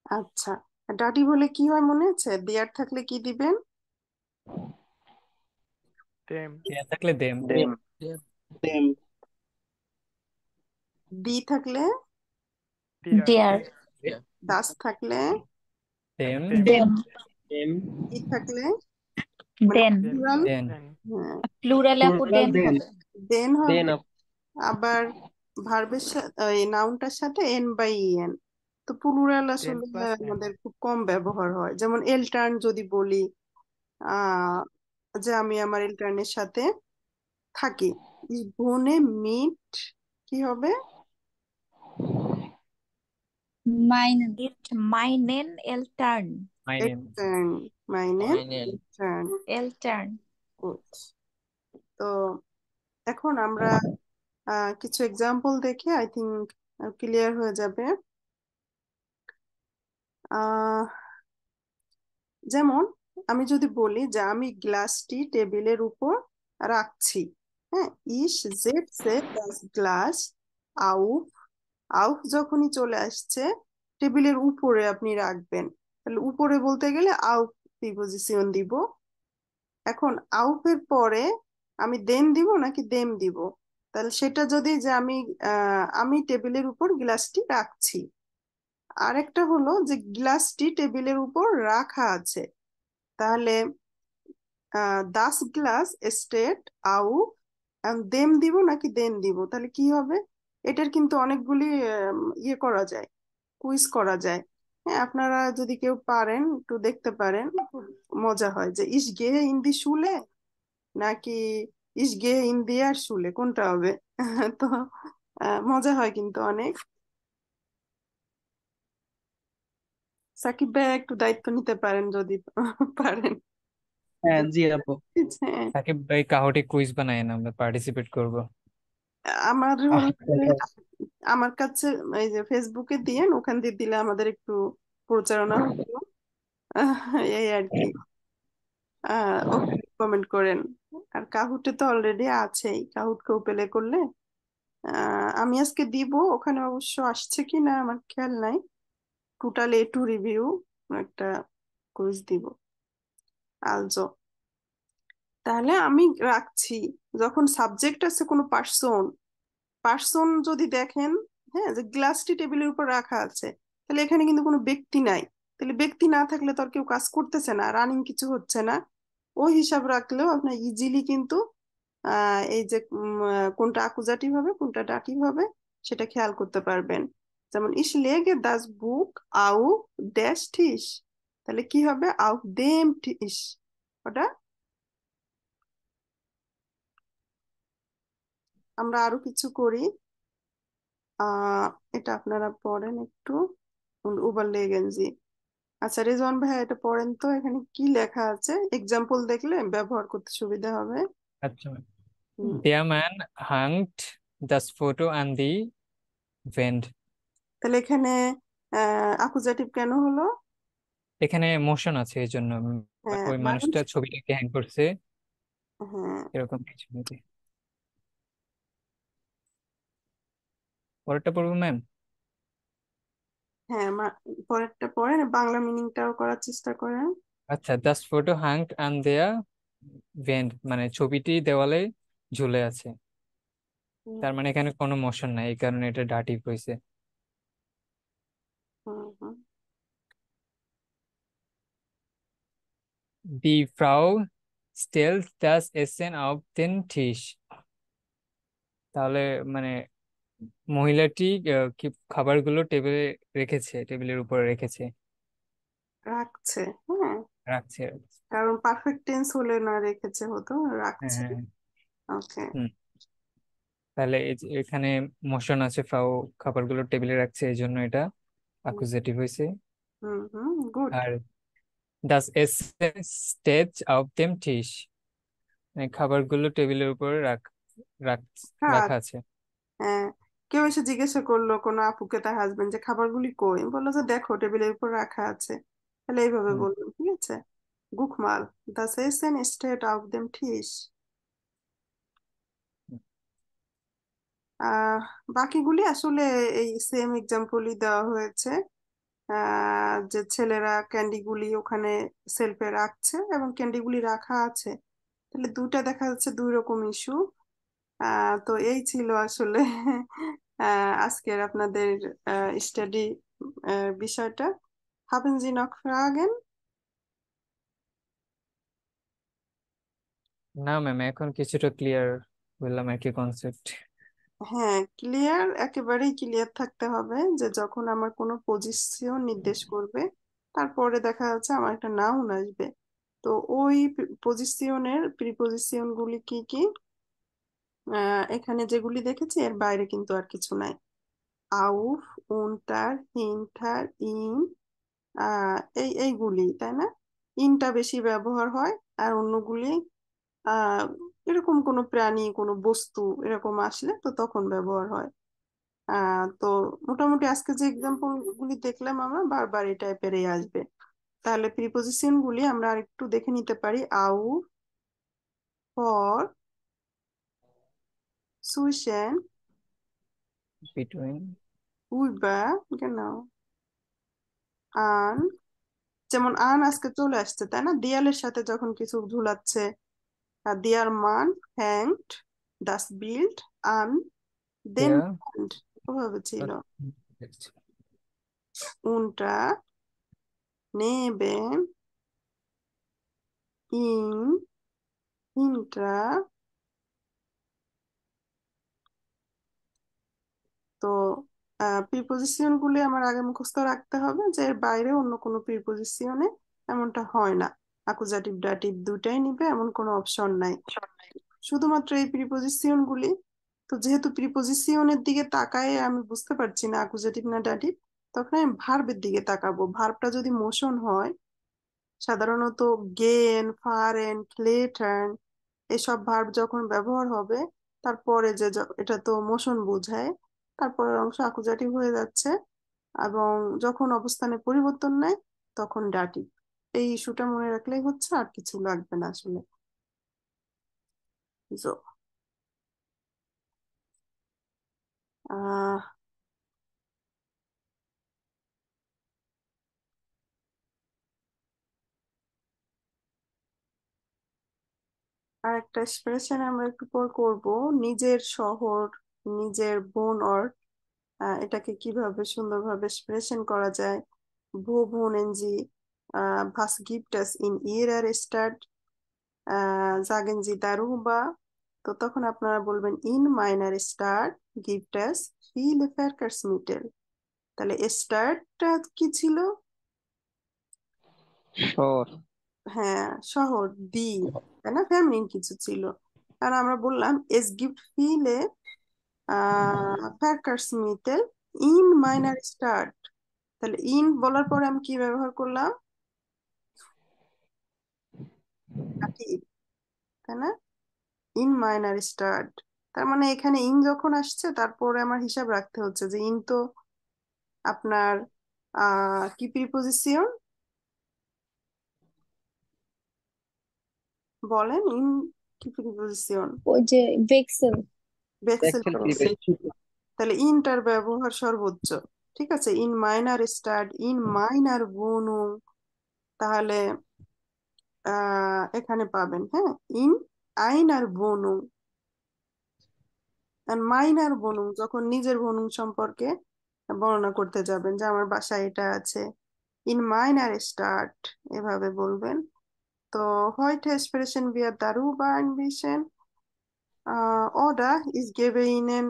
আচ্ছা, ডাটি বলে কি হয় মনে আছে? দেয়ার থাকলে কি দিবেন? দেম। দেয়া থাকলে দেম। দেম। দেম। ডি থাকলে? ডিয়ার। dear, দাস থাকলে? দেম। দেম। them, them. ই থাকলে মানে then, দেন। প্লুরাল? দেন। দেন। হ্যাঁ, plural আপু plural then দেন। হবে। দেন হবে। আবার ভার্বের সাথে নাউনটার সাথে এন বাই এন, তো প্লুরাল দেন আসলে প্লাস এন। আমাদের খুব কম ব্যবহার হয়। যেমন এলটার্ন যদি বলি, আহ যে আমি আমার এলটার্নের সাথে থাকি, বনে মিট কি হবে? Mine, it, meinen Eltern, এলটার্ন। মাইনে এলটার্ন। Eltern. গুড। তো এখন আমরা কিছু এক্সাম্পল দেখে আই থিংক ক্লিয়ার হয়ে যাবে। আহ যেমন আমি যদি বলি যে আমি গ্লাসটি টেবিলের উপর রাখছি, হ্যাঁ, ইস জেটসে das গ্লাস auf, auf যখনই চলে আসছে টেবিলের উপরে আপনি রাখবেন, তাহলে উপরে বলতে গেলে auf প্রিপজিশন দিব। এখন auf এর পরে আমি দেন দিব নাকি দেম দিব? তাহলে সেটা যদি যে আমি টেবিলের উপর গ্লাসটি রাখছি, আরেকটা হলো যে গ্লাসটি টেবিলের উপর রাখা আছে, তাহলে দাস গ্লাস স্টেট আউ দেম দিব নাকি দেন দিব? তাহলে কি হবে? এটার কিন্তু অনেকগুলি ইয়ে করা যায়, কুইজ করা যায়। হ্যাঁ, আপনারা যদি কেউ পারেন একটু দেখতে পারেন, খুব মজা হয়। যে ইস গে ইন দি শুলে নাকি ইস গে ইন দিয়ার শুলে, কোনটা হবে? তো মজা হয় কিন্তু অনেক। সাকিব ভাই একটু দায়িত্ব নিতে পারেন যদি পারেন। হ্যাঁ জি আপু। হ্যাঁ, সাকিব ভাই কাহটি কুইজ বানায় না, আমরা পার্টিসিপেট করব। আমার আহ, হলো যে আমার কাছে এই যে ফেসবুকে দিয়েন, ওখান দিয়ে দিলে আমাদের একটু প্রচারণা হতো। এই আর কি। ওখানে কমেন্ট করেন। আর কাহুটে তো অলরেডি আছেই, কাহুটকেও পেলে করলে আমি আজকে দিব। ওখানে অবশ্য আসছে কি না আমার খেয়াল নাই। টোটাল এ টু রিভিউ একটা কুইজ দিব আলজো। তাহলে আমি রাখছি, যখন সাবজেক্ট আছে কোনো পার্সন, পার্সন যদি দেখেন, হ্যাঁ, যে গ্লাসটি টেবিলের উপর রাখা আছে, তাহলে এখানে কিন্তু কোনো ব্যক্তি নাই। তাহলে ব্যক্তি না থাকলে তো আর কেউ কাজ করতেছে না, রানিং কিছু হচ্ছে না। ওই হিসাব রাখলেও আপনার ইজিলি কিন্তু এই যে কোনটা আকুজাটিভ হবে কোনটা ডাটিভ হবে সেটা খেয়াল করতে পারবেন। যেমন ইস লেগে দাস বুক আউ ড্যাশ টিস, তাহলে কি হবে? আউ দেম টিস। ওটা আমরা আরো কিছু করি। আহ এটা আপনারা পড়েন একটু, überlegen Sie। আচ্ছা রেজওয়ান ভাই, এটা পড়েন তো, এখানে কি লেখা আছে? এক্সাম্পল দেখলে ব্যবহার করতে সুবিধা হবে। আচ্ছা, হুম, there man hanged this photo and the went. তাহলে এখানে আকুজাটিভ কেন হলো? এখানে মোশন আছে এই জন্য হ্যাঁ, ওই মানুষ। মানুষটা ছবিটাকে হ্যাং করছে, হ্যাঁ। এরকম কিছু নাকি। পরেরটা পড়বো ম্যাম। হ্যাঁ, পরেরটা পড়েন, বাংলা মিনিংটাও করার চেষ্টা করেন। আচ্ছা, দাস ফটো হ্যাংড অ্যান্ড দেয়ার ভেন্ড মানে ছবিটি দেওয়ালে ঝুলে আছে, হুম, তার মানে এখানে কোনো মোশন নাই, এই কারণে এটা ডাটিভ হয়েছে। হুম, হুম। দি ফ্রাউ স্টেলস দাস এসেন অফ দেন টিস, তাহলে মানে মহিলাটি কি খাবারগুলো টেবিলে রেখেছে, টেবিলের উপরে রেখেছে, রাখছে। হ্যাঁ, রাখছে। কারণ পারফেক্ট টেন্স হলে না রেখেছে হতো, হ্যাঁ রাখছে। হ্যাঁ হ্যাঁ। ওকে। হুম, তাহলে এখানে মোশন আছে, ফ্রাউ খাবারগুলো টেবিলে রাখছে, এই জন্য এটা অ্যাকুজেটিভ হয়েছে। হুম, হুম, গুড। আর দাস এসেন স্টেজ অফ দেম টিস, মানে খাবারগুলো টেবিলের উপরে রাখ হ্যাঁ। রাখা আছে। হ্যাঁ, কেউ এসে জিজ্ঞাসা করলো কোনো আপুকে, তার হাজবেন্ড, যে খাবারগুলি কই, বললো যে দেখো টেবিলের উপর রাখা আছে। তাহলে এইভাবে হুম, বললাম, ঠিক আছে? গুক মাল, das Essen steht auf dem Tisch। আহ বাকিগুলি আসলে এই সেম এক্সাম্পলই দেওয়া হয়েছে। যে ছেলেরা ক্যান্ডিগুলি ওখানে সেলফে রাখছে এবং ক্যান্ডিগুলি রাখা আছে, তাহলে দুটা দেখা যাচ্ছে দুই রকম ইস্যু। তো এই ছিল আসলে আজকের আপনাদের স্টাডি বিষয়টা। Haben Sie noch Fragen? না ম্যাম, এখন কিছুটা ক্লিয়ার বললাম আর কি কনসেপ্ট। হ্যাঁ, ক্লিয়ার, একেবারেই ক্লিয়ার থাকতে হবে যে যখন আমার কোনো পজিশন নির্দেশ করবে, তারপরে দেখা যাচ্ছে আমার একটা নাউন আসবে, তো ওই পজিশনের প্রিপজিশন গুলি কি কি, এখানে যেগুলি দেখেছি এর বাইরে কিন্তু আর কিছু নাই। আউফ, উন্টার, হিন্টার, ইন, এইগুলি, তাই না? ইনটা বেশি ব্যবহার হয়, আর অন্যগুলি আহ এরকম কোনো প্রাণী কোনো বস্তু এরকম আসলে তো তখন ব্যবহার হয়। তো মোটামুটি আজকে যে এক্সাম্পল গুলি দেখলাম আমরা বারবার এই টাইপেরই আসবে। তাহলে প্রিপজিশন গুলি আমরা আরেকটু দেখে নিতে পারি। আউ, ফর, সুইশেন, বিটুইন। উইবা, genau, আন। যেমন আন আজকে চলে আসছে, তাই না? দেয়ালের সাথে যখন কিছু ঝুলাচ্ছে, দেয়ার মান, হ্যাংড, দাস বিল্ড, আন, দেন দেয়া। হ্যান্ড, ওভাবে ছিল। উনটা, নেবেন, ইন, ইন্ট্রা। তো প্রিপোজিশন গুলি আমার আগে মুখস্থ রাখতে হবে যে এর বাইরে অন্য কোনো প্রিপোজিশনে এমনটা হয় না। অ্যাকুজাটিভ ডাটিভ দুটাই নিবে এমন কোনো অপশন নাই, শুধুমাত্র এই প্রিপোজিশন গুলি। তো যেহেতু প্রিপোজিশনের দিকে তাকায় আমি বুঝতে পারছি না অ্যাকুজাটিভ না ডাটিভ, তখন আমি ভার্বের দিকে তাকাবো। ভার্বটা যদি মোশন হয়, সাধারণত গেন, ফারেন, লেটার্ন, এসব ভার্ব যখন ব্যবহার হবে, তারপরে যে এটা তো মোশন বোঝায়, তারপরের অংশ অ্যাকুজাটিভ হয়ে যাচ্ছে, এবং যখন অবস্থানে পরিবর্তন নেয় তখন ডাটিভ। এই ইস্যুটা মনে রাখলেই হচ্ছে, আর কিছু লাগবে না আসলে। So, আহ আর একটা এক্সপ্রেশন আমরা একটু পর করব, নিজের শহর, নিজের বোন, অর এটাকে কিভাবে সুন্দরভাবে এক্সপ্রেশন করা যায়। Wo wohnen Sie? Was gibt es in Ihrer Stadt? Sagen Sie darüber? তো তখন আপনারা বলবেন in meiner Stadt gibt es viele Verkehrsmittel। তাহলে স্টার্টটা কি ছিল? শহর। হ্যাঁ, শহর, দি, তাই না? ফেমিনিন কিছু ছিল, কারণ আমরা বললাম es gibt viele Verkehrsmittel in meiner Stadt। তাহলে ইন বলার পরে আমি কি ব্যবহার করলাম? দাটিভ, তাই না? ইন মাইনার স্টার্ট, তার মানে এখানে ইন যখন আসছে তারপরে আমার হিসাব রাখতে হচ্ছে যে ইন তো আপনার কি প্রিপোজিশন বলেন, ইন কি প্রিপোজিশন? ওই যে ভেক্সেল। ভেক্সেল এক্সেল প্রিপোজিশন। তাহলে ইনটার ব্যবহার সর্বোচ্চ, ঠিক আছে? In minor start, in minor বনু, তাহলে এখানে পাবেন, হ্যাঁ, ইন আইনার বনু। আর মাইনার বনু যখন নিজের বনু সম্পর্কে বর্ণনা করতে যাবেন, যে আমার বাসায় এটা আছে, ইন মাইনার স্টার্ট, এভাবে বলবেন। তো heute sprechen wir darüber ein bisschen, oder ich gebe Ihnen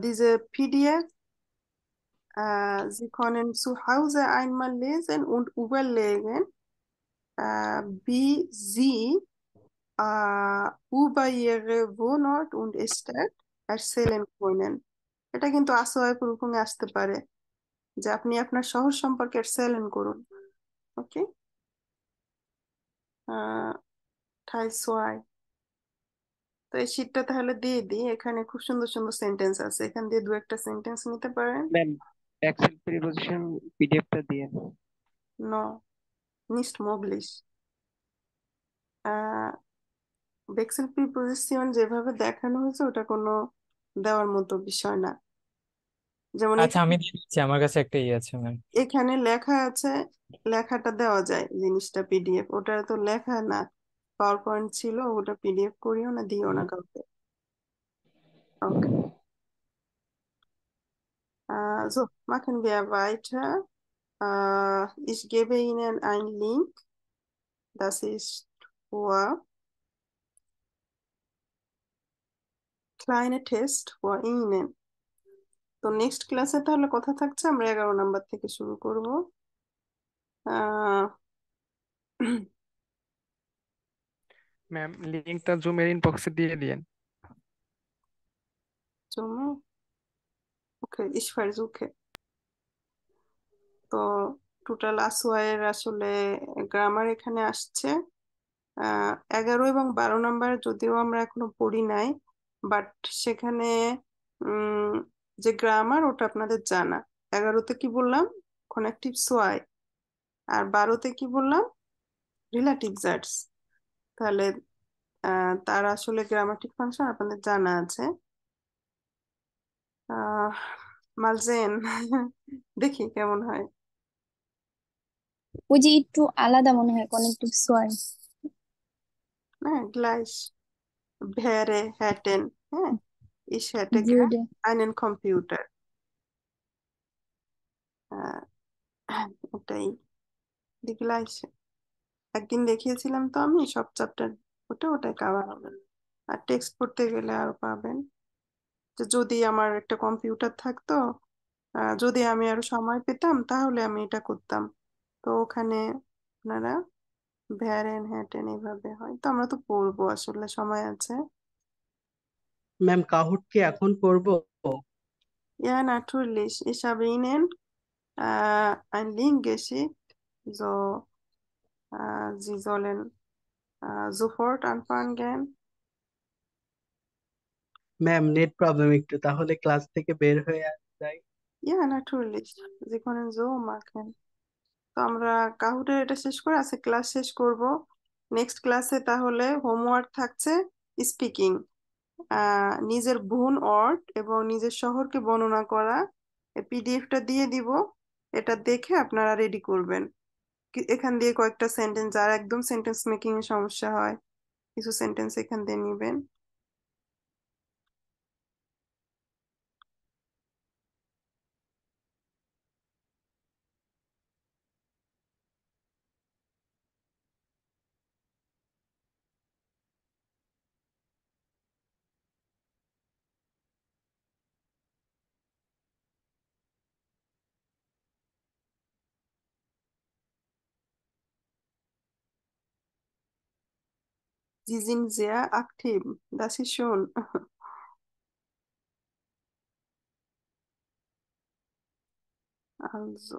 diese PDF. Sie können zu Hause einmal lesen und überlegen, wie Sie über Ihre Wohnort und Stadt erzählen können। এটা কিন্তু আসোয়ায় proofing আসতে পারে, যে আপনি আপনার শহর সম্পর্কে এক্সেলেন্ট করুন। ওকে, ঠাই সোয়াই। তো এই শীটটা তাহলে দিয়ে দিই, এখানে খুব সুন্দর সুন্দর সেন্টেন্স আছে, এখান দিয়ে দু একটা সেন্টেন্স নিতে পারেন। ম্যাম, এক্সেল প্রিপোজিশন পিডিএফটা দিয়ে। নো, নিস্ট মোগলিশ। ভেক্সেল প্রিপোজিশন যেভাবে দেখানো হয়েছে ওটা কোনো দেওয়ার মতো বিষয় না। যেমন আচ্ছা আমি দিচ্ছি, আমার কাছে একটা ইয়ে আছে ম্যাম। এখানে লেখা আছে, লেখাটা দেওয়া যায়, জিনিসটা পিডিএফ, ওটা তো লেখা না, পাওয়ার পয়েন্ট ছিল, ওটা পিডিএফ করিও না, দিও না কাউকে। ওকে, so machen wir weiter. Ich gebe Ihnen einen Link, das ist für kleine Test für Ihnen. তো নেক্সট ক্লাসে তাহলে কথা থাকছে, আমরা 11 নাম্বার থেকে শুরু করব। আহ ম্যাম লিঙ্কটা জুমের ইনবক্সে দিয়ে দিয়েন। জন্য ওকে, ich versuche। তো টোটাল আসওয়ার আসলে গ্রামার এখানে আসছে 11 এবং 12 নাম্বার, যদিও আমরা এখনো পড়ি নাই, বাট সেখানে উম যে গ্রামার ওটা আপনাদের জানা। 11তে কি বললাম, কনেকটিভ সোয়াই, আর 12তে কি বললাম, রিলেটিভ জার্স। তাহলে তার আসলে গ্রামাটিক ফাংশন আপনাদের জানা আছে। আহ মালজেন দেখি কেমন হয়। ওই যে একটু আলাদা মনে হয় কানেক্টিভ সোয়ার। হ্যাঁ, গ্লাইস ভেরে হ্যাটেন, হ্যাঁ, ich hätte gern জিওডে। einen Computer। আহ, এটাই die gleiche। একদিন দেখিয়েছিলাম তো আমি সব চ্যাপ্টার, ওটাই কভার হবে। আর টেক্সট পড়তে গেলে আরো পাবেন। যে যদি আমার একটা কম্পিউটার থাকতো, যদি আমি আরো সময় পেতাম তাহলে আমি এটা করতাম। তো ওখানে আপনারা ভ্যারেন হ্যাটেন এইভাবে হয়, তো আমরা তো পড়বো, আসলে সময় আছে। ম্যাম কাহুট কি এখন পড়বো? Ja, natürlich. Ich habe Ihnen einen Link geschickt, so Sie sollen sofort anfangen। Ma'am net problem একটু, তাহলে ক্লাস থেকে বের হয়ে যাই। Ja, natürlich. Sie können so machen। তো আমরা কাহুটের এটা শেষ করে আজকে ক্লাস শেষ করব। নেক্সট ক্লাসে তাহলে হোমওয়ার্ক থাকছে স্পিকিং, নিজের ভুন অর্ট এবং নিজের শহরকে বর্ণনা করা। পিডিএফটা দিয়ে দিব, এটা দেখে আপনারা রেডি করবেন। এখান দিয়ে কয়েকটা সেন্টেন্স, যার একদম সেন্টেন্স মেকিং এর সমস্যা হয়, কিছু সেন্টেন্স এখান দিয়ে নিবেন। Sie sind sehr aktiv, das ist schon। Also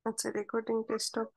আচ্ছা, রেকর্ডিংটা স্টপ